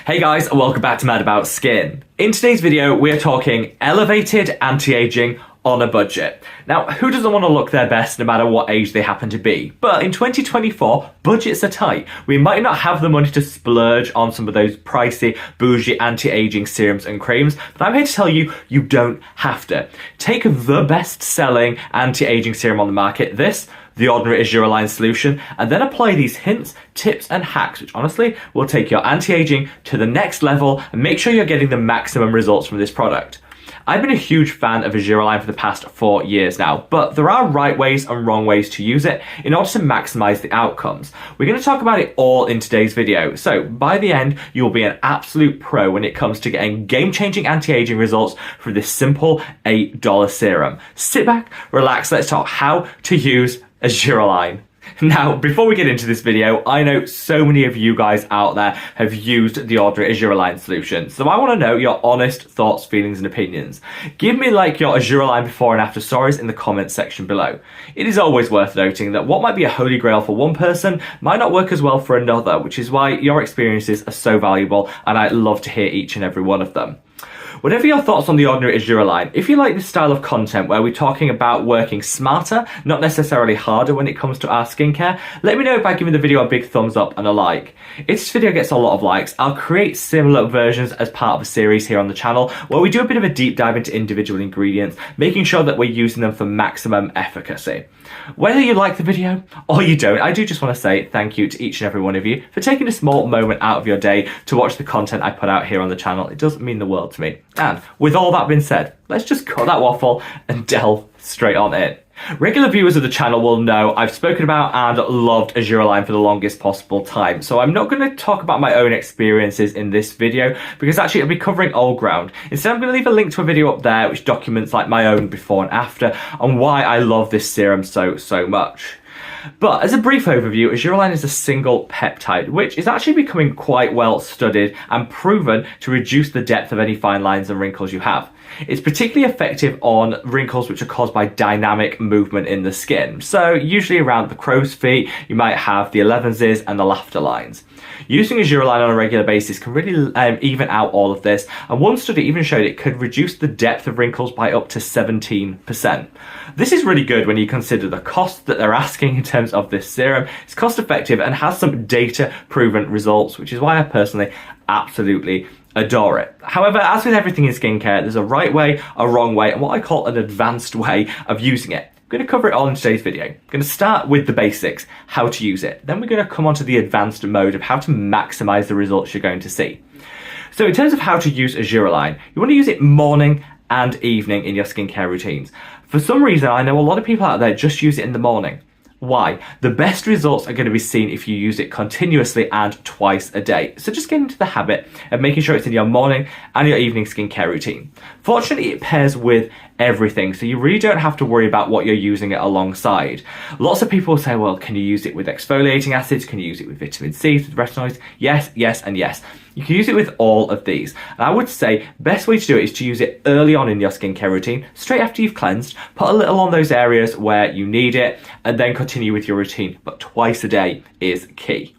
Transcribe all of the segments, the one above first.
Hey guys, and welcome back to Mad About Skin. In today's video, we're talking elevated anti-aging on a budget. Now, who doesn't want to look their best no matter what age they happen to be? But in 2024, budgets are tight. We might not have the money to splurge on some of those pricey, bougie anti-aging serums and creams, but I'm here to tell you, you don't have to. Take the best-selling anti-aging serum on the market, the Ordinary Argireline Solution, and then apply these hints, tips, and hacks, which honestly will take your anti-aging to the next level and make sure you're getting the maximum results from this product. I've been a huge fan of Argireline for the past 4 years now, but there are right ways and wrong ways to use it in order to maximize the outcomes. We're going to talk about it all in today's video, so by the end, you'll be an absolute pro when it comes to getting game-changing anti-aging results from this simple $8 serum. Sit back, relax, let's talk how to use Argireline. Now, before we get into this video, I know so many of you guys out there have used the Ordinary Argireline Solution, so I want to know your honest thoughts, feelings, and opinions. Give me your Argireline before and after stories in the comments section below. It is always worth noting that what might be a holy grail for one person might not work as well for another, which is why your experiences are so valuable, and I love to hear each and every one of them. Whatever your thoughts on the Ordinary Argireline, if you like this style of content where we're talking about working smarter, not necessarily harder when it comes to our skincare, let me know by giving the video a big thumbs up and a like. If this video gets a lot of likes, I'll create similar versions as part of a series here on the channel where we do a bit of a deep dive into individual ingredients, making sure that we're using them for maximum efficacy. Whether you like the video or you don't, I do just want to say thank you to each and every one of you for taking a small moment out of your day to watch the content I put out here on the channel. It does mean the world to me. And with all that being said, let's just cut that waffle and delve straight on in. Regular viewers of the channel will know I've spoken about and loved Argireline for the longest possible time, so I'm not going to talk about my own experiences in this video because actually I'll be covering old ground. Instead, I'm going to leave a link to a video up there which documents my own before and after and why I love this serum so much. But as a brief overview, Argireline is a single peptide, which is actually becoming quite well studied and proven to reduce the depth of any fine lines and wrinkles you have. It's particularly effective on wrinkles which are caused by dynamic movement in the skin. So usually around the crow's feet, you might have the 11s and the laughter lines. Using Argireline on a regular basis can really even out all of this, and one study even showed it could reduce the depth of wrinkles by up to 17%. This is really good when you consider the cost that they're asking in terms of this serum. It's cost effective and has some data proven results, which is why I personally absolutely adore it. However, as with everything in skincare, there's a right way, a wrong way, and what I call an advanced way of using it. I'm going to cover it all in today's video. I'm going to start with the basics, how to use it. Then we're going to come on to the advanced mode of how to maximize the results you're going to see. So in terms of how to use Argireline, you want to use it morning and evening in your skincare routines. For some reason, I know a lot of people out there just use it in the morning. Why? The best results are going to be seen if you use it continuously and twice a day. So just get into the habit of making sure it's in your morning and your evening skincare routine. Fortunately, it pairs with everything, so you really don't have to worry about what you're using it alongside. Lots of people say, well, can you use it with exfoliating acids? Can you use it with vitamin C, with retinoids? Yes, yes, and yes. You can use it with all of these. And I would say best way to do it is to use it early on in your skincare routine, straight after you've cleansed, put a little on those areas where you need it, and then continue with your routine. But twice a day is key.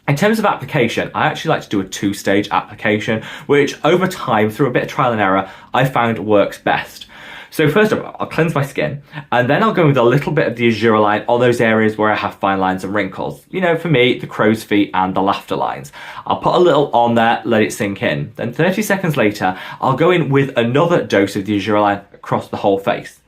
In terms of application, I actually like to do a 2-stage application, which over time, through a bit of trial and error, I found works best. So first of all, I'll cleanse my skin, and then I'll go with a little bit of the Argireline on those areas where I have fine lines and wrinkles. You know, for me, the crow's feet and the laughter lines. I'll put a little on there, let it sink in. Then 30 seconds later, I'll go in with another dose of the Argireline across the whole face.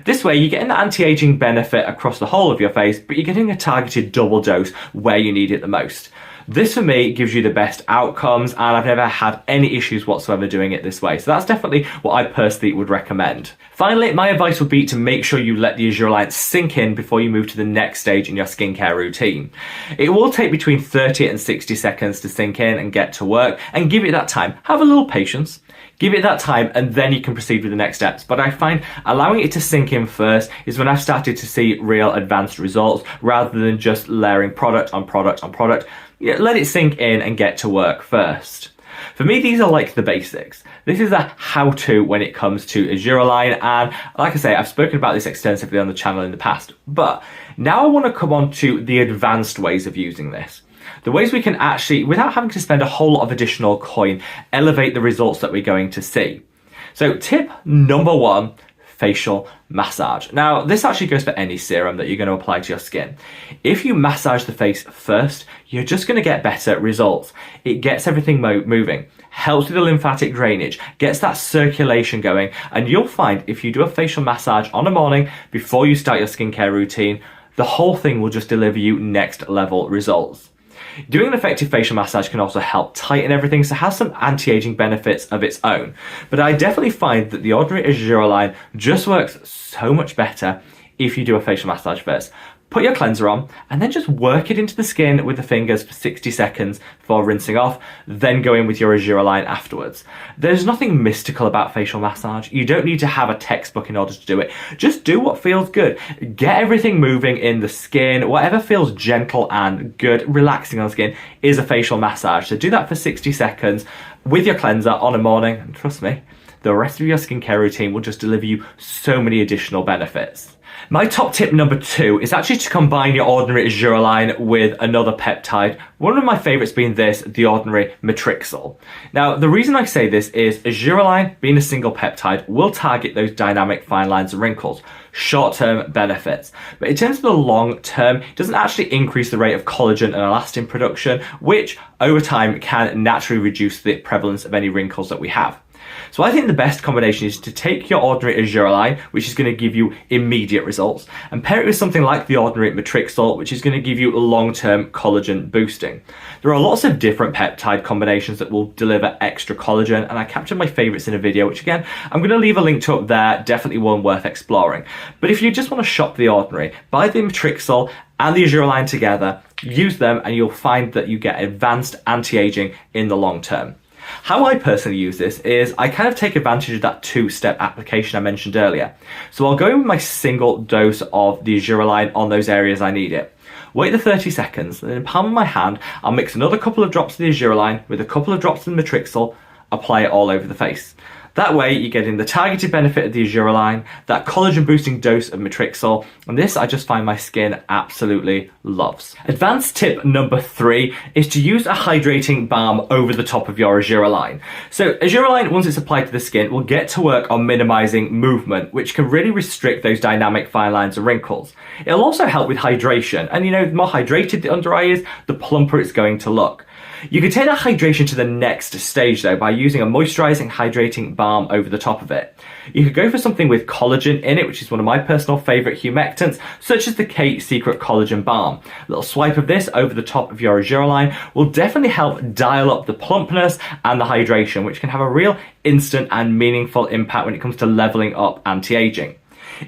This way, you're getting the anti-aging benefit across the whole of your face, but you're getting a targeted double dose where you need it the most. This for me gives you the best outcomes, and I've never had any issues whatsoever doing it this way. So that's definitely what I personally would recommend. Finally, my advice would be to make sure you let the Argireline sink in before you move to the next stage in your skincare routine. It will take between 30 and 60 seconds to sink in and get to work, and give it that time. Have a little patience. Give it that time and then you can proceed with the next steps. But I find allowing it to sink in first is when I've started to see real advanced results rather than just layering product on product on product. Yeah, let it sink in and get to work first. For me, these are like the basics. This is a how-to when it comes to Argireline, and like I say, I've spoken about this extensively on the channel in the past. But now I want to come on to the advanced ways of using this. the ways we can actually, without having to spend a whole lot of additional coin, elevate the results that we're going to see. So tip number 1, facial massage. Now, this actually goes for any serum that you're going to apply to your skin. If you massage the face first, you're just going to get better results. It gets everything moving, helps with the lymphatic drainage, gets that circulation going, and you'll find if you do a facial massage on a morning before you start your skincare routine, the whole thing will just deliver you next level results. Doing an effective facial massage can also help tighten everything, so it has some anti-aging benefits of its own. But I definitely find that the Ordinary Argireline just works so much better if you do a facial massage first. Put your cleanser on and then just work it into the skin with the fingers for 60 seconds before rinsing off, then go in with your Argireline afterwards. There's nothing mystical about facial massage. You don't need to have a textbook in order to do it. Just do what feels good. Get everything moving in the skin. Whatever feels gentle and good, relaxing on the skin is a facial massage. So do that for 60 seconds with your cleanser on a morning, and trust me, the rest of your skincare routine will just deliver you so many additional benefits. My top tip number 2 is actually to combine your Ordinary Argireline with another peptide. One of my favourites being this, the Ordinary matrixyl. Now, the reason I say this is Argireline, being a single peptide, will target those dynamic fine lines and wrinkles. Short-term benefits. But in terms of the long-term, it doesn't actually increase the rate of collagen and elastin production, which over time can naturally reduce the prevalence of any wrinkles that we have. So I think the best combination is to take your Ordinary Argireline, which is going to give you immediate results, and pair it with something like the Ordinary matrixyl, which is going to give you long-term collagen boosting. There are lots of different peptide combinations that will deliver extra collagen, and I captured my favourites in a video, which again, I'm going to leave a link to up there, definitely one worth exploring. But if you just want to shop the Ordinary, buy the matrixyl and the Argireline together, use them, and you'll find that you get advanced anti-aging in the long term. How I personally use this is I kind of take advantage of that 2-step application I mentioned earlier. So I'll go in with my single dose of the Argireline on those areas I need it. Wait the 30 seconds, and in the palm of my hand, I'll mix another couple of drops of the Argireline with a couple of drops of the matrixyl, apply it all over the face. That way, you're getting the targeted benefit of the Argireline, that collagen boosting dose of matrixyl, and this I just find my skin absolutely loves. Advanced tip number 3 is to use a hydrating balm over the top of your Argireline. So Argireline, once it's applied to the skin, will get to work on minimizing movement, which can really restrict those dynamic fine lines and wrinkles. It'll also help with hydration, and the more hydrated the under eye is, the plumper it's going to look. You can take that hydration to the next stage though by using a moisturizing hydrating balm over the top of it. You could go for something with collagen in it, which is one of my personal favorite humectants, such as the Kate Secret Collagen Balm. A little swipe of this over the top of your Argireline will definitely help dial up the plumpness and the hydration, which can have a real instant and meaningful impact when it comes to leveling up anti-aging.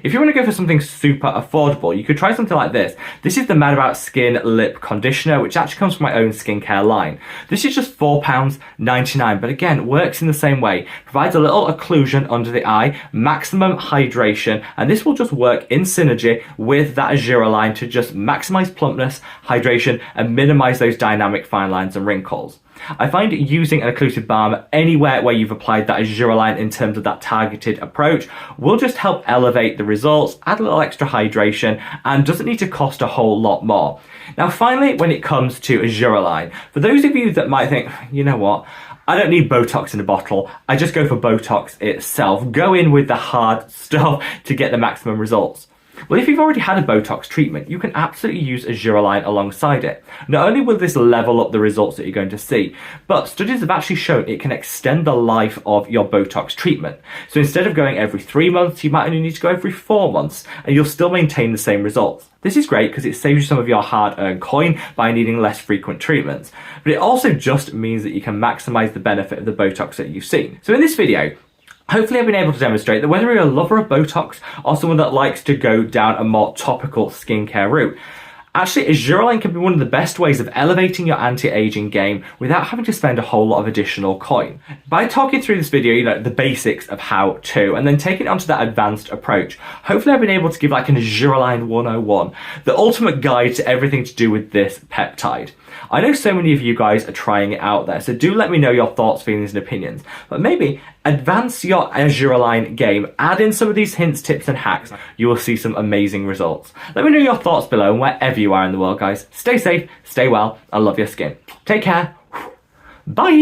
If you want to go for something super affordable, you could try something like this. This is the Mad About Skin Lip Conditioner, which actually comes from my own skincare line. This is just £4.99, but again, works in the same way. Provides a little occlusion under the eye, maximum hydration, and this will just work in synergy with that Argireline to just maximize plumpness, hydration, and minimize those dynamic fine lines and wrinkles. I find using an occlusive balm anywhere where you've applied that Argireline in terms of that targeted approach will just help elevate the results, add a little extra hydration, and doesn't need to cost a whole lot more. Now finally, when it comes to Argireline, for those of you that might think, you know what, I don't need Botox in a bottle, I just go for Botox itself, go in with the hard stuff to get the maximum results. Well, if you've already had a Botox treatment, you can absolutely use Argireline alongside it. Not only will this level up the results that you're going to see, but studies have actually shown it can extend the life of your Botox treatment. So instead of going every 3 months, you might only need to go every 4 months, and you'll still maintain the same results. This is great because it saves you some of your hard-earned coin by needing less frequent treatments. But it also just means that you can maximize the benefit of the Botox that you've seen. So in this video, hopefully I've been able to demonstrate that whether you're a lover of Botox or someone that likes to go down a more topical skincare route, actually Argireline can be one of the best ways of elevating your anti-aging game without having to spend a whole lot of additional coin. By talking through this video, the basics of how to, and then taking it onto that advanced approach, hopefully I've been able to give like an Argireline 101, the ultimate guide to everything to do with this peptide. I know so many of you guys are trying it out there, so do let me know your thoughts, feelings, and opinions. But maybe advance your Argireline game, add in some of these hints, tips, and hacks. You will see some amazing results. Let me know your thoughts below, and wherever you are in the world, guys, stay safe, stay well, and love your skin. Take care. Bye.